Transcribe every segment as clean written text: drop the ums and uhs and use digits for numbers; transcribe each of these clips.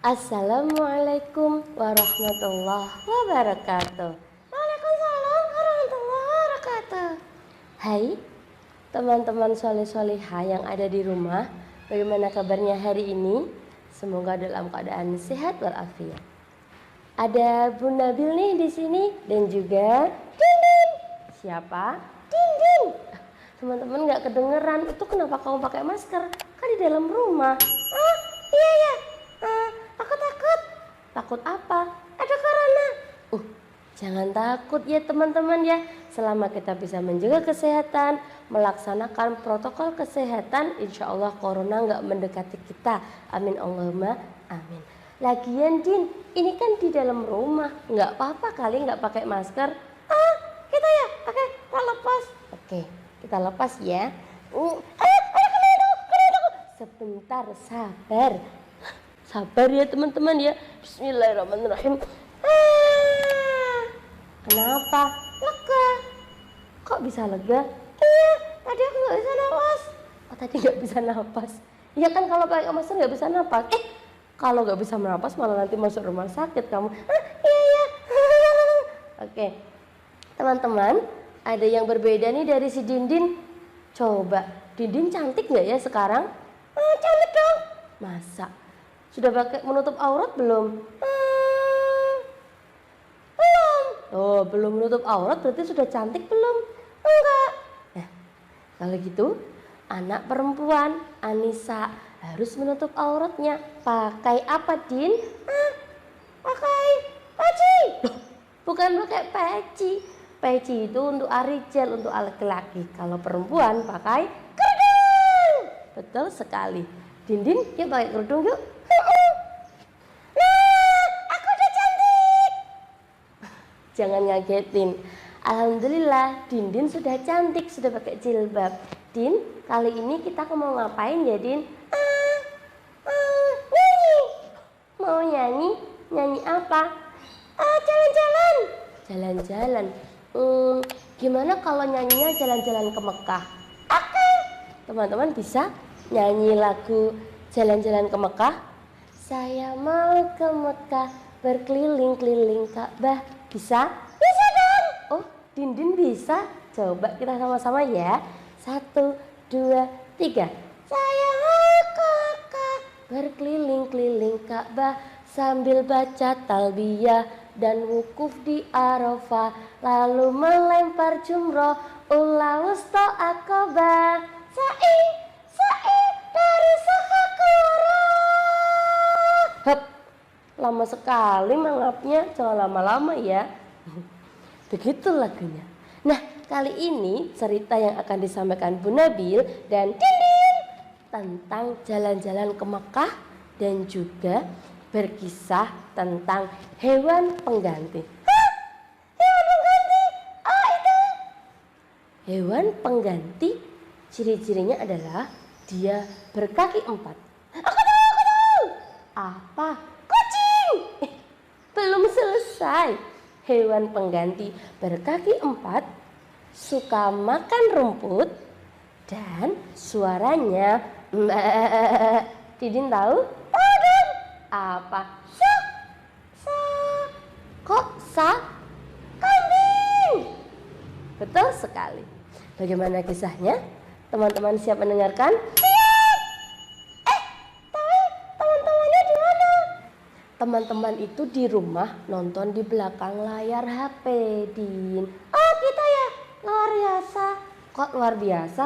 Assalamualaikum warahmatullahi wabarakatuh. Waalaikumsalam warahmatullahi wabarakatuh. Hai teman-teman soleh-solehah yang ada di rumah, bagaimana kabarnya hari ini? Semoga dalam keadaan sehat walafiat. Ada Bu Nabil nih di sini dan juga Dindin. Siapa? Dindin. Teman-teman nggak kedengeran, itu kenapa kamu pakai masker? Kan di dalam rumah. Ah, iya ya. Aku takut. Takut apa? Ada corona. Jangan takut ya teman-teman ya. Selama kita bisa menjaga kesehatan, melaksanakan protokol kesehatan, insya Allah corona nggak mendekati kita. Amin Allahumma amin. Lagian Din, ini kan di dalam rumah, nggak apa-apa kali nggak pakai masker. Kita ya, oke, kita lepas. Oke, kita lepas ya. Sebentar, sabar. Sabar ya teman-teman ya. Bismillahirrahmanirrahim. Kenapa? Lega. Kok bisa lega? Iya, tadi aku nggak bisa napas. Tadi nggak bisa napas. Iya kan kalau pakai masker nggak bisa napas. Kalau nggak bisa napas malah nanti masuk rumah sakit kamu. Iya. Oke, teman-teman, ada yang berbeda nih dari si Dindin. Coba, Dindin cantik nggak ya sekarang? Cantik dong. Masa? Sudah pakai menutup aurat belum? Belum. Belum menutup aurat berarti sudah cantik belum? Enggak. Nah, kalau gitu anak perempuan Anissa harus menutup auratnya. Pakai apa, Din? Pakai peci. Bukan pakai peci. Peci itu untuk Arijal, untuk laki-laki. Kalau perempuan pakai kerudung. Betul sekali. Dindin, yuk pakai kerudung yuk. Aku udah cantik. Jangan ngagetin. Alhamdulillah, Dindin sudah cantik, sudah pakai jilbab. Din, kali ini kita mau ngapain ya, Din? Nyanyi. Mau nyanyi? Nyanyi apa? Jalan-jalan. Jalan-jalan. Gimana kalau nyanyinya jalan-jalan ke Mekah? Oke. Teman-teman bisa nyanyi lagu Jalan-jalan ke Mekah? Saya mau ke Mekah berkeliling-keliling Ka'bah. Bisa? Bisa dong. Dindin bisa. Coba kita sama-sama ya. 1, 2, 3. Saya mau ke Mekah berkeliling-keliling Ka'bah sambil baca talbiyah dan wukuf di Arafah, lalu melempar jumroh ula wusta akobah, sa'i dari Safa ke Marwah. Lama sekali mangapnya, jangan lama-lama ya. Begitu lagunya. Nah, kali ini cerita yang akan disampaikan Bu Nabil dan Dindin tentang jalan-jalan ke Mekah dan juga berkisah tentang hewan pengganti. Hewan pengganti? Itu? Hewan pengganti ciri-cirinya adalah dia berkaki 4. Aku tahu. Apa? Kucing. Belum selesai. Hewan pengganti berkaki 4 suka makan rumput dan suaranya Didin tahu? Apa? Kok sa? Kambing. Betul sekali. Bagaimana kisahnya? Teman-teman siap mendengarkan? Siap. Tapi teman-temannya di mana? Teman-teman itu di rumah nonton di belakang layar HP, Din. Kita ya? Luar biasa. Kok luar biasa?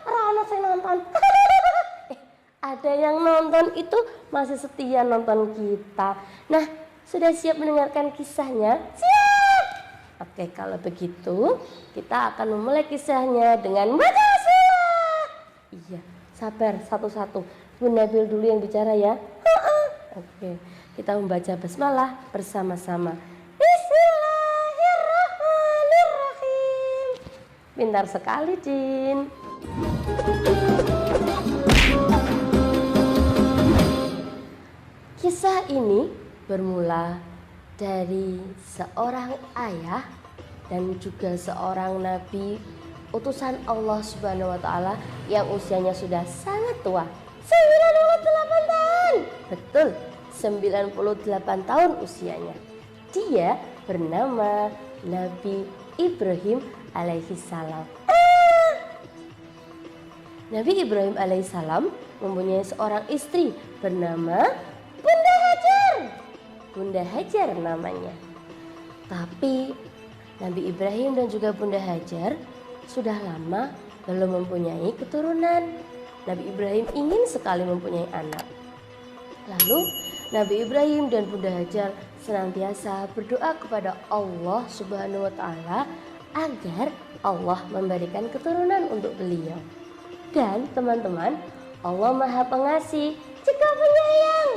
Rana saya nonton. Ada yang nonton itu masih setia nonton kita. Nah, sudah siap mendengarkan kisahnya? Siap! Oke, kalau begitu kita akan memulai kisahnya dengan baca basmalah. Iya, sabar satu-satu. Bu Nabil dulu yang bicara ya. Oke, kita membaca basmalah bersama-sama. Bismillahirrahmanirrahim. Pintar sekali, Din. Kisah ini bermula dari seorang ayah dan juga seorang nabi utusan Allah Subhanahu wa taala yang usianya sudah sangat tua. 98 tahun. Betul, 98 tahun usianya. Dia bernama Nabi Ibrahim alaihissalam. Nabi Ibrahim alaihissalam mempunyai seorang istri bernama Bunda Hajar. Bunda Hajar namanya. Tapi Nabi Ibrahim dan juga Bunda Hajar sudah lama belum mempunyai keturunan. Nabi Ibrahim ingin sekali mempunyai anak. Lalu Nabi Ibrahim dan Bunda Hajar senantiasa berdoa kepada Allah Subhanahu wa taala agar Allah memberikan keturunan untuk beliau. Dan teman-teman, Allah Maha Pengasih juga penyayang.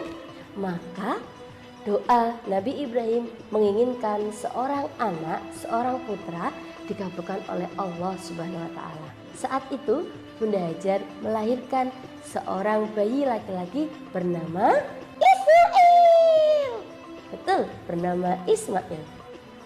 Maka doa Nabi Ibrahim menginginkan seorang anak, seorang putra dikabulkan oleh Allah Subhanahu wa taala. Saat itu Bunda Hajar melahirkan seorang bayi laki-laki bernama Ismail. Betul, bernama Ismail.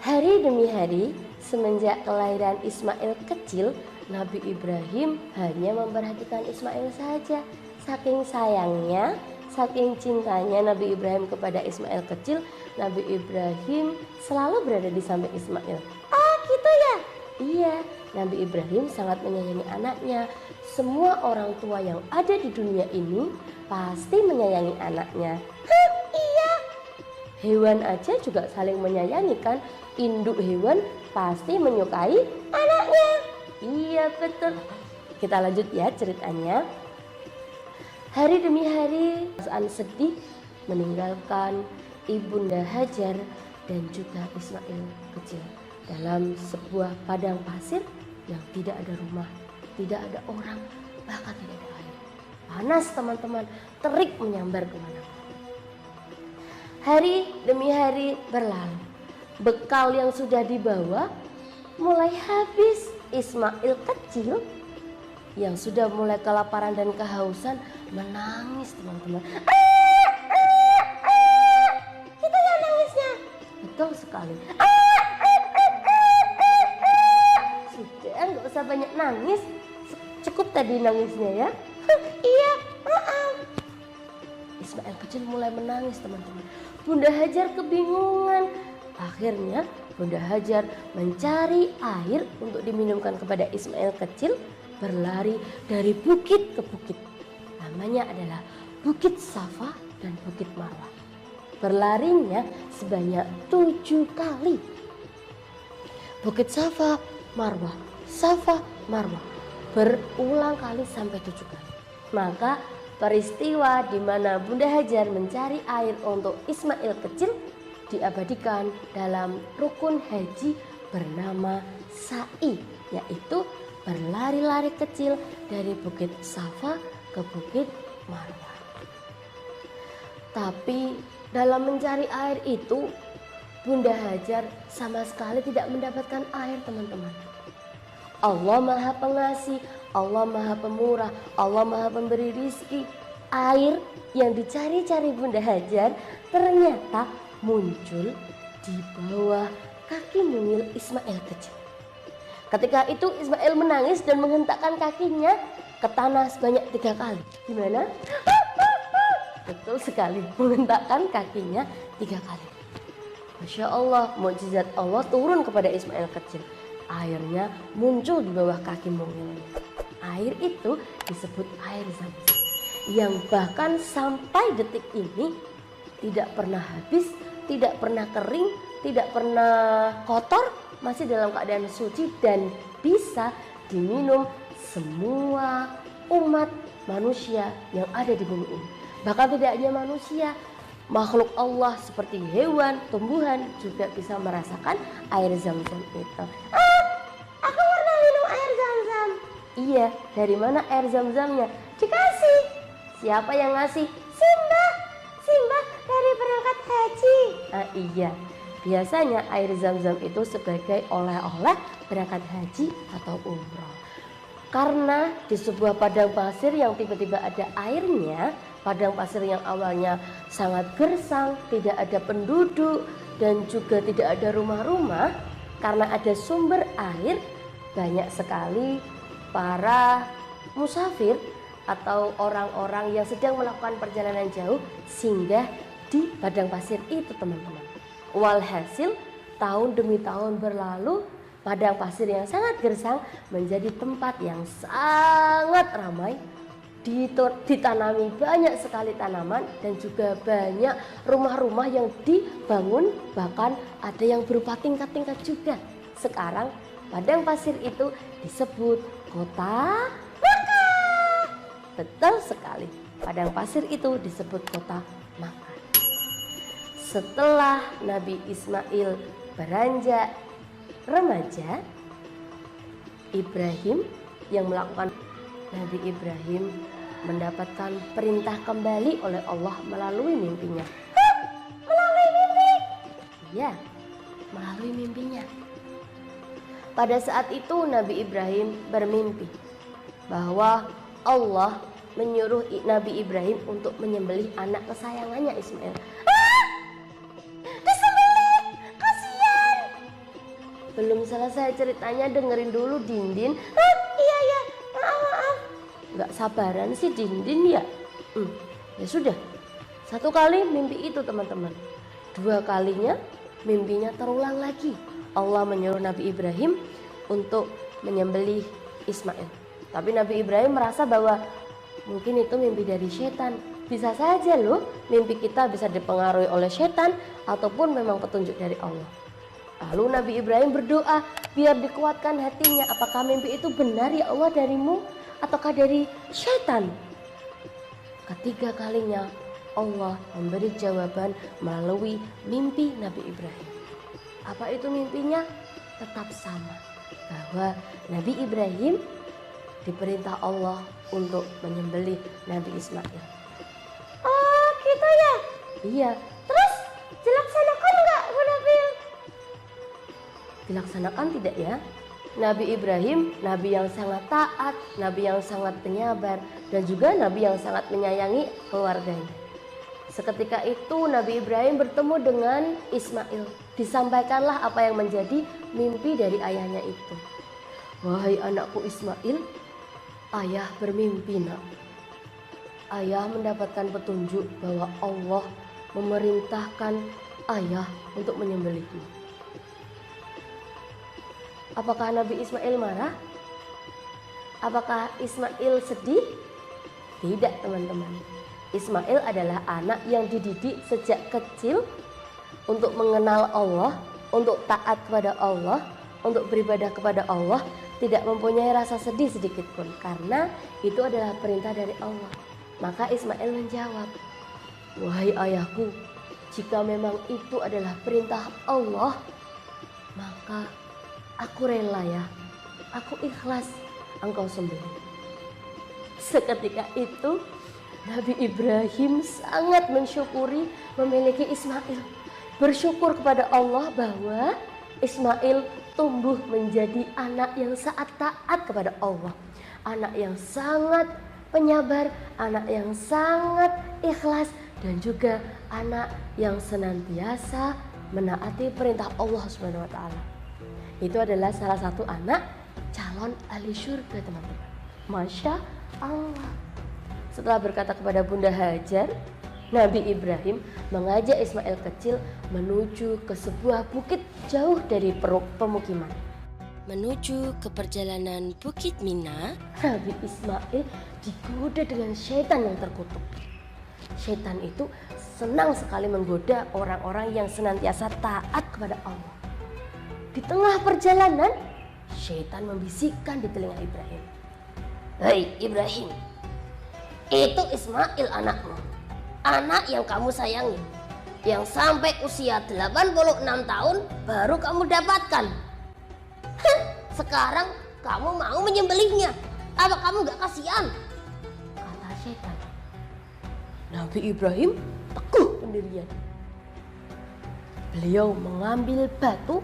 Hari demi hari semenjak kelahiran Ismail kecil, Nabi Ibrahim hanya memperhatikan Ismail saja. Saking sayangnya, saking cintanya Nabi Ibrahim kepada Ismail kecil, Nabi Ibrahim selalu berada di samping Ismail. Oh gitu ya? Iya, Nabi Ibrahim sangat menyayangi anaknya. Semua orang tua yang ada di dunia ini pasti menyayangi anaknya. Iya. Hewan aja juga saling menyayangi kan? Induk hewan pasti menyukai anaknya. Iya betul. Kita lanjut ya ceritanya. Hari demi hari perasaan sedih meninggalkan Ibunda Hajar dan juga Ismail kecil dalam sebuah padang pasir yang tidak ada rumah, tidak ada orang, bahkan tidak ada air. Panas teman-teman, terik menyambar kemana-mana. Hari demi hari berlalu, bekal yang sudah dibawa mulai habis. Ismail kecil yang sudah mulai kelaparan dan kehausan menangis teman-teman. Itu ya nangisnya. Betul sekali. Sudah, nggak usah banyak nangis. Cukup tadi nangisnya ya. Iya, maaf. Ismail kecil mulai menangis teman-teman. Bunda Hajar kebingungan. Akhirnya Bunda Hajar mencari air untuk diminumkan kepada Ismail kecil, berlari dari bukit ke bukit. Namanya adalah Bukit Safa dan Bukit Marwah. Berlarinya sebanyak 7 kali. Bukit Safa, Marwah, Safa, Marwah. Berulang kali sampai 7 kali. Maka peristiwa di mana Bunda Hajar mencari air untuk Ismail kecil diabadikan dalam rukun haji bernama sa'i, yaitu berlari-lari kecil dari Bukit Safa ke Bukit Marwah. Tapi dalam mencari air itu Bunda Hajar sama sekali tidak mendapatkan air teman-teman. Allah Maha Pengasih, Allah Maha Pemurah, Allah Maha Pemberi rizki. Air yang dicari-cari Bunda Hajar ternyata muncul di bawah kaki mungil Ismail kecil. Ketika itu Ismail menangis dan menghentakkan kakinya ke tanah sebanyak 3 kali. Gimana? Betul sekali, menghentakkan kakinya 3 kali. Masya Allah, mukjizat Allah turun kepada Ismail kecil. Airnya muncul di bawah kaki mungilnya. Air itu disebut air Zam-Zam, yang bahkan sampai detik ini tidak pernah habis, tidak pernah kering, tidak pernah kotor, masih dalam keadaan suci dan bisa diminum semua umat manusia yang ada di bumi ini. Bahkan tidak hanya manusia, makhluk Allah seperti hewan, tumbuhan juga bisa merasakan air Zam-Zam itu. Aku pernah minum air Zam-Zam. Iya, dari mana air Zam-Zamnya? Dikasih. Siapa yang ngasih? Simba dari berangkat haji. Iya, biasanya air Zam-Zam itu sebagai oleh-oleh berangkat haji atau umroh. Karena di sebuah padang pasir yang tiba-tiba ada airnya, padang pasir yang awalnya sangat gersang, tidak ada penduduk dan juga tidak ada rumah-rumah, karena ada sumber air, banyak sekali para musafir atau orang-orang yang sedang melakukan perjalanan jauh singgah di padang pasir itu teman-teman. Walhasil tahun demi tahun berlalu, padang pasir yang sangat gersang menjadi tempat yang sangat ramai. Ditanami banyak sekali tanaman dan juga banyak rumah-rumah yang dibangun, bahkan ada yang berupa tingkat-tingkat juga. Sekarang padang pasir itu disebut kota Makkah. Betul sekali, padang pasir itu disebut kota Makkah. Setelah Nabi Ismail beranjak remaja, Ibrahim yang melakukan Nabi Ibrahim mendapatkan perintah kembali oleh Allah melalui mimpinya. Melalui mimpi? Iya, melalui mimpinya. Pada saat itu Nabi Ibrahim bermimpi bahwa Allah menyuruh Nabi Ibrahim untuk menyembelih anak kesayangannya Ismail. Disembelih, kasihan. Belum selesai ceritanya, dengerin dulu Dindin. Iya, maaf. Gak sabaran sih Dindin ya. Ya sudah, satu kali mimpi itu teman-teman. Dua kalinya mimpinya terulang lagi. Allah menyuruh Nabi Ibrahim untuk menyembelih Ismail. Tapi Nabi Ibrahim merasa bahwa mungkin itu mimpi dari setan. Bisa saja loh mimpi kita bisa dipengaruhi oleh setan ataupun memang petunjuk dari Allah. Lalu Nabi Ibrahim berdoa biar dikuatkan hatinya. Apakah mimpi itu benar ya Allah darimu ataukah dari setan? Ketiga kalinya Allah memberi jawaban melalui mimpi Nabi Ibrahim. Apa itu mimpinya? Tetap sama, bahwa Nabi Ibrahim diperintah Allah untuk menyembelih Nabi Ismail. Oh gitu ya? Iya. Terus dilaksanakan nggak Bu Nabil? Dilaksanakan tidak ya? Nabi Ibrahim, nabi yang sangat taat, nabi yang sangat penyabar, dan juga nabi yang sangat menyayangi keluarganya. Seketika itu Nabi Ibrahim bertemu dengan Ismail. Disampaikanlah apa yang menjadi mimpi dari ayahnya itu. Wahai anakku Ismail, ayah bermimpi nak. Ayah mendapatkan petunjuk bahwa Allah memerintahkan ayah untuk menyembelihmu. Apakah Nabi Ismail marah? Apakah Ismail sedih? Tidak teman-teman. Ismail adalah anak yang dididik sejak kecil untuk mengenal Allah, untuk taat kepada Allah, untuk beribadah kepada Allah, tidak mempunyai rasa sedih sedikit pun karena itu adalah perintah dari Allah. Maka Ismail menjawab, wahai ayahku, jika memang itu adalah perintah Allah, maka aku rela ya, aku ikhlas engkau sembelih. Seketika itu Nabi Ibrahim sangat mensyukuri memiliki Ismail. Bersyukur kepada Allah bahwa Ismail tumbuh menjadi anak yang sangat taat kepada Allah. Anak yang sangat penyabar, anak yang sangat ikhlas, dan juga anak yang senantiasa menaati perintah Allah Subhanahu wa taala. Itu adalah salah satu anak calon ahli surga teman-teman. Masya Allah. Setelah berkata kepada Bunda Hajar, Nabi Ibrahim mengajak Ismail kecil menuju ke sebuah bukit jauh dari pemukiman. Menuju ke perjalanan Bukit Mina, Nabi Ismail digoda dengan syaitan yang terkutuk. Syaitan itu senang sekali menggoda orang-orang yang senantiasa taat kepada Allah. Di tengah perjalanan, syaitan membisikkan di telinga Ibrahim. Hei Ibrahim, itu Ismail anakmu, anak yang kamu sayangi, yang sampai usia 86 tahun baru kamu dapatkan. Sekarang kamu mau menyembelihnya, apa kamu gak kasihan? Kata syaitan. Nabi Ibrahim teguh pendirian. Beliau mengambil batu,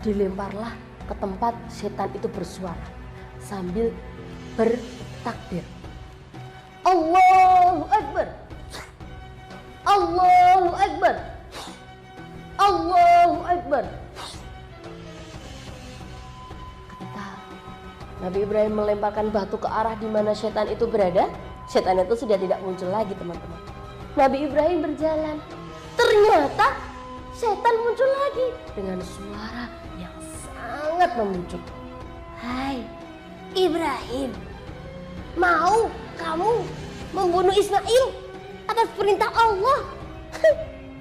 dilemparlah ke tempat setan itu bersuara sambil bertakbir. Allahu Akbar, Allahu Akbar, Allahu Akbar. Ketika Nabi Ibrahim melemparkan batu ke arah di mana setan itu berada, setan itu sudah tidak muncul lagi teman-teman. Nabi Ibrahim berjalan Ternyata setan muncul lagi dengan suara yang sangat membujuk. Hai Ibrahim, mau kamu membunuh Ismail atas perintah Allah?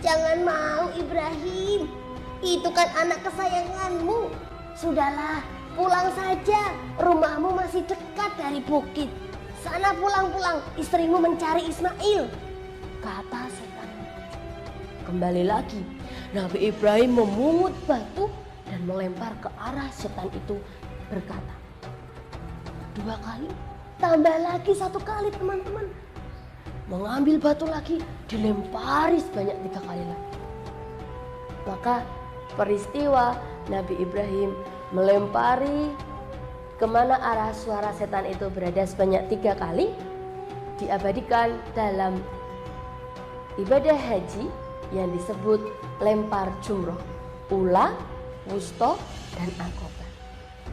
Jangan mau Ibrahim, itu kan anak kesayanganmu. Sudahlah, pulang saja, rumahmu masih dekat dari bukit. Sana pulang-pulang, istrimu mencari Ismail, kata setan. Kembali lagi, Nabi Ibrahim memungut batu dan melempar ke arah setan itu, berkata, 2 kali, tambah lagi 1 kali teman-teman. Mengambil batu lagi, dilempari sebanyak 3 kali lagi. Maka peristiwa Nabi Ibrahim melempari kemana arah suara setan itu berada sebanyak 3 kali diabadikan dalam ibadah haji yang disebut lempar jumroh, ula, wusto, dan akobah.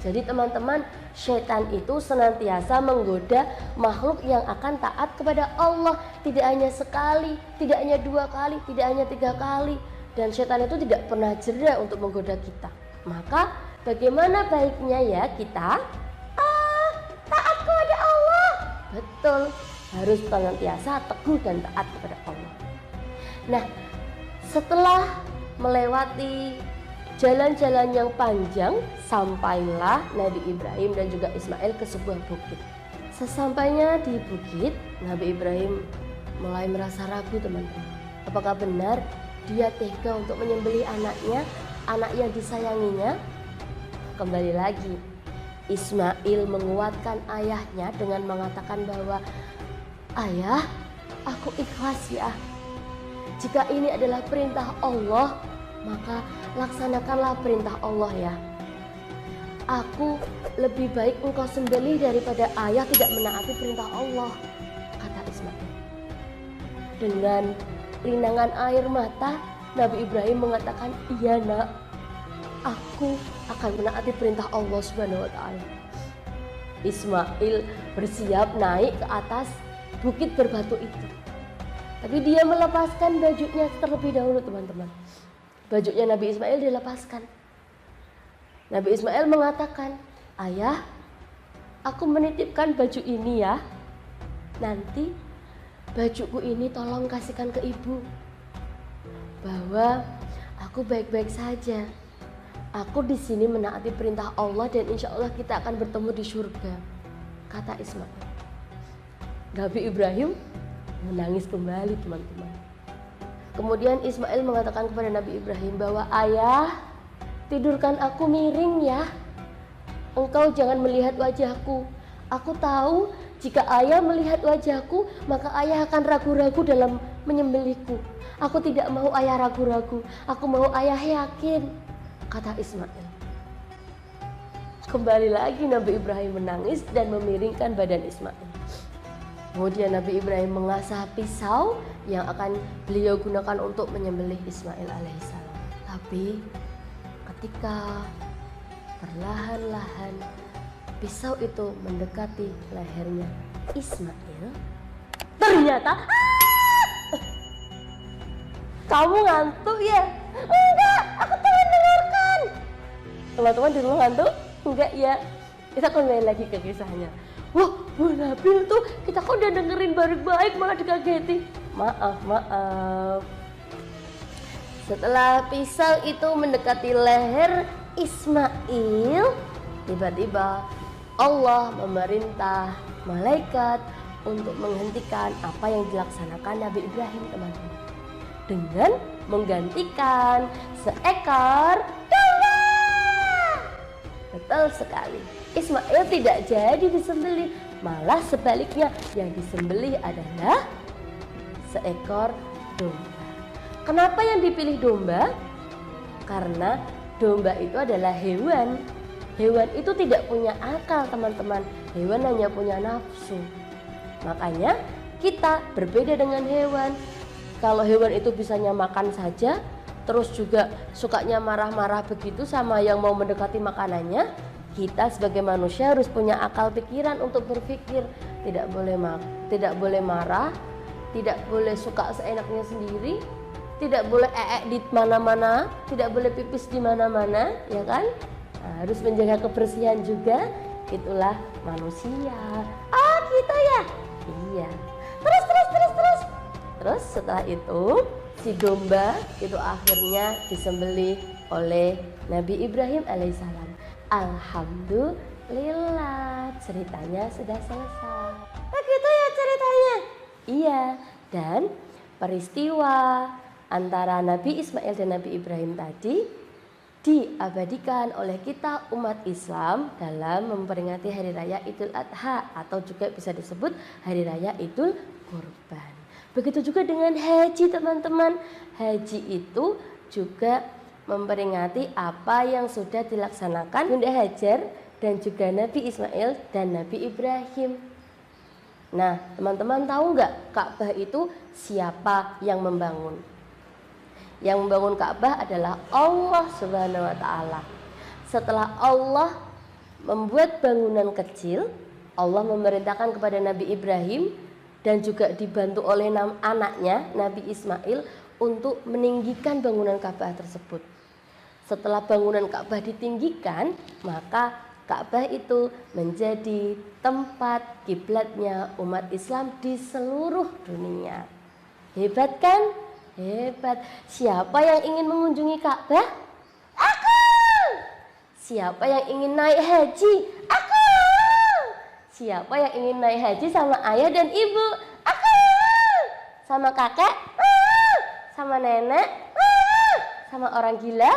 Jadi teman-teman, setan itu senantiasa menggoda makhluk yang akan taat kepada Allah. Tidak hanya sekali, tidak hanya 2 kali, tidak hanya 3 kali. Dan setan itu tidak pernah jera untuk menggoda kita. Maka bagaimana baiknya ya kita taat kepada Allah? Betul, harus senantiasa teguh dan taat kepada Allah. Nah, setelah melewati jalan-jalan yang panjang, sampailah Nabi Ibrahim dan juga Ismail ke sebuah bukit. Sesampainya di bukit, Nabi Ibrahim mulai merasa ragu teman-teman. Apakah benar dia tega untuk menyembelih anaknya, anak yang disayanginya? Kembali lagi, Ismail menguatkan ayahnya dengan mengatakan bahwa, ayah, aku ikhlas ya. Jika ini adalah perintah Allah, maka laksanakanlah perintah Allah ya. Aku lebih baik engkau sembelih daripada ayah tidak menaati perintah Allah, kata Ismail. Dengan linangan air mata, Nabi Ibrahim mengatakan, iya nak, aku akan menaati perintah Allah Subhanahu wa ta'ala. Ismail bersiap naik ke atas bukit berbatu itu. Tapi dia melepaskan bajunya terlebih dahulu teman-teman. Bajunya Nabi Ismail dilepaskan. Nabi Ismail mengatakan, ayah, aku menitipkan baju ini ya. Nanti bajuku ini tolong kasihkan ke ibu. Bahwa aku baik-baik saja. Aku di sini menaati perintah Allah dan insya Allah kita akan bertemu di surga, kata Ismail. Nabi Ibrahim menangis kembali teman-teman. Kemudian Ismail mengatakan kepada Nabi Ibrahim bahwa, ayah, tidurkan aku miring ya. Engkau jangan melihat wajahku. Aku tahu jika ayah melihat wajahku, maka ayah akan ragu-ragu dalam menyembelihku. Aku tidak mau ayah ragu-ragu. Aku mau ayah yakin, kata Ismail. Kembali lagi Nabi Ibrahim menangis dan memiringkan badan Ismail. Kemudian Nabi Ibrahim mengasah pisau yang akan beliau gunakan untuk menyembelih Ismail alaihissalam. Tapi ketika perlahan-lahan pisau itu mendekati lehernya Ismail, ternyata kamu ngantuk ya? Enggak, aku telah dengarkan. Teman-teman di rumah ngantuk? Enggak ya? Kita kembali lagi ke kisahnya. Wah, Bu Nabil tuh kita kok udah dengerin baik-baik malah dikageti. Maaf. Setelah pisau itu mendekati leher Ismail, tiba-tiba Allah memerintah malaikat untuk menghentikan apa yang dilaksanakan Nabi Ibrahim teman-teman, dengan menggantikan seekor domba. Betul sekali, Ismail tidak jadi disembelih, malah sebaliknya yang disembelih adalah seekor domba. Kenapa yang dipilih domba? Karena domba itu adalah hewan. Hewan itu tidak punya akal teman-teman. Hewan hanya punya nafsu. Makanya kita berbeda dengan hewan. Kalau hewan itu bisanya makan saja, terus juga sukanya marah-marah begitu sama yang mau mendekati makanannya, kita sebagai manusia harus punya akal pikiran untuk berpikir. Tidak boleh marah, tidak boleh suka seenaknya sendiri, tidak boleh di mana-mana, tidak boleh pipis di mana-mana, ya kan? Nah, harus menjaga kebersihan juga. Itulah manusia. Oh gitu ya? Iya. Terus setelah itu si domba itu akhirnya disembelih oleh Nabi Ibrahim alaihissalam. Alhamdulillah, ceritanya sudah selesai. Begitu ya ceritanya? Iya. Dan peristiwa antara Nabi Ismail dan Nabi Ibrahim tadi diabadikan oleh kita umat Islam dalam memperingati Hari Raya Idul Adha atau juga bisa disebut Hari Raya Idul Kurban. Begitu juga dengan haji teman-teman. Haji itu juga memperingati apa yang sudah dilaksanakan Bunda Hajar dan juga Nabi Ismail dan Nabi Ibrahim. Nah, teman-teman tahu nggak Ka'bah itu siapa yang membangun? Yang membangun Ka'bah adalah Allah Subhanahu wa Ta'ala. Setelah Allah membuat bangunan kecil, Allah memerintahkan kepada Nabi Ibrahim dan juga dibantu oleh anaknya Nabi Ismail untuk meninggikan bangunan Ka'bah tersebut. Setelah bangunan Ka'bah ditinggikan, maka Ka'bah itu menjadi tempat kiblatnya umat Islam di seluruh dunia. Hebat kan? Hebat. Siapa yang ingin mengunjungi Ka'bah? Aku. Siapa yang ingin naik haji? Aku. Siapa yang ingin naik haji sama ayah dan ibu? Aku. Sama kakek? Sama nenek? Sama orang gila?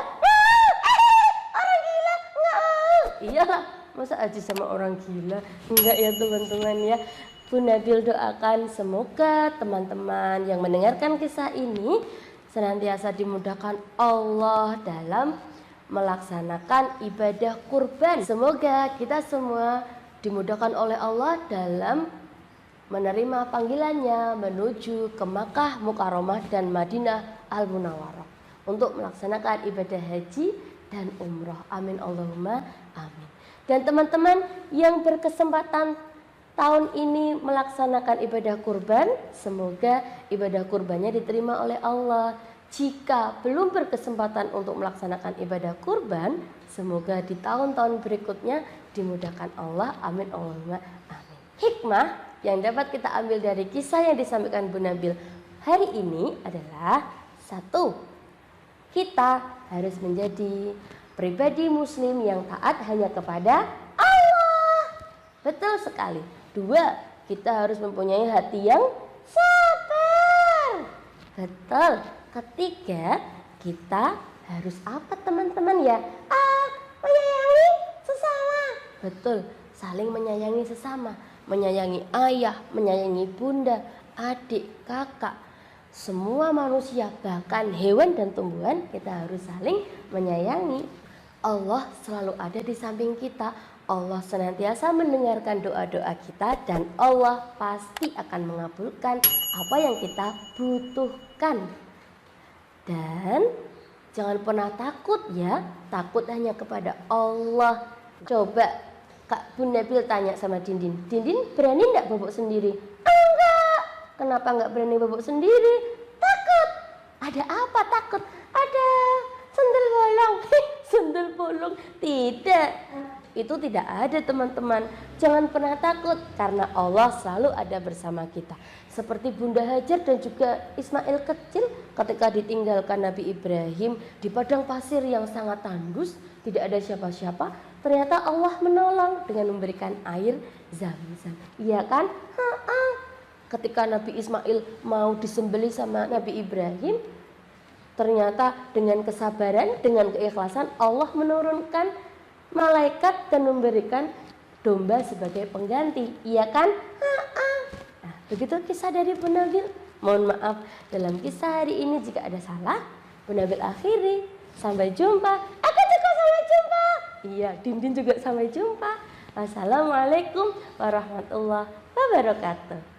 Orang gila? Enggak mau. Iyalah, masa haji sama orang gila? Enggak ya teman-teman ya. Bu Nabil doakan semoga teman-teman yang mendengarkan kisah ini senantiasa dimudahkan Allah dalam melaksanakan ibadah kurban. Semoga kita semua dimudahkan oleh Allah dalam menerima panggilannya menuju ke Makkah Mukarramah dan Madinah Al-Munawwarah untuk melaksanakan ibadah haji dan umroh. Amin Allahumma amin. Dan teman-teman yang berkesempatan tahun ini melaksanakan ibadah kurban, semoga ibadah kurbannya diterima oleh Allah. Jika belum berkesempatan untuk melaksanakan ibadah kurban, semoga di tahun-tahun berikutnya dimudahkan Allah. Amin Allahumma amin. Hikmah yang dapat kita ambil dari kisah yang disampaikan Bu Nabil hari ini adalah: 1. Kita harus menjadi pribadi muslim yang taat hanya kepada Allah. Betul sekali. 2. Kita harus mempunyai hati yang sabar. Betul. 3. Kita harus apa teman-teman ya? Menyayangi sesama. Betul. Saling menyayangi sesama. Menyayangi ayah, menyayangi bunda, adik, kakak, semua manusia, bahkan hewan dan tumbuhan, kita harus saling menyayangi. Allah selalu ada di samping kita. Allah senantiasa mendengarkan doa-doa kita dan Allah pasti akan mengabulkan apa yang kita butuhkan. Dan jangan pernah takut ya, takut hanya kepada Allah. Coba Kak Bu Nabil tanya sama Dindin, Dindin berani enggak bobok sendiri? Enggak. Kenapa enggak berani bobok sendiri? Takut. Ada apa takut? Ada sendal bolong. Sendal bolong. Tidak. Itu tidak ada teman-teman. Jangan pernah takut karena Allah selalu ada bersama kita. Seperti Bunda Hajar dan juga Ismail kecil ketika ditinggalkan Nabi Ibrahim di padang pasir yang sangat tandus, tidak ada siapa-siapa, ternyata Allah menolong dengan memberikan air Zam-Zam. Iya kan? Ketika Nabi Ismail mau disembelih sama Nabi Ibrahim, ternyata dengan kesabaran, dengan keikhlasan Allah menurunkan malaikat dan memberikan domba sebagai pengganti. Iya kan? Nah, begitu kisah dari Bu Nabil. Mohon maaf dalam kisah hari ini jika ada salah. Bu Nabil akhiri. Sampai jumpa. Aku juga sampai jumpa. Iya, Dindin juga sampai jumpa. Wassalamualaikum warahmatullahi wabarakatuh.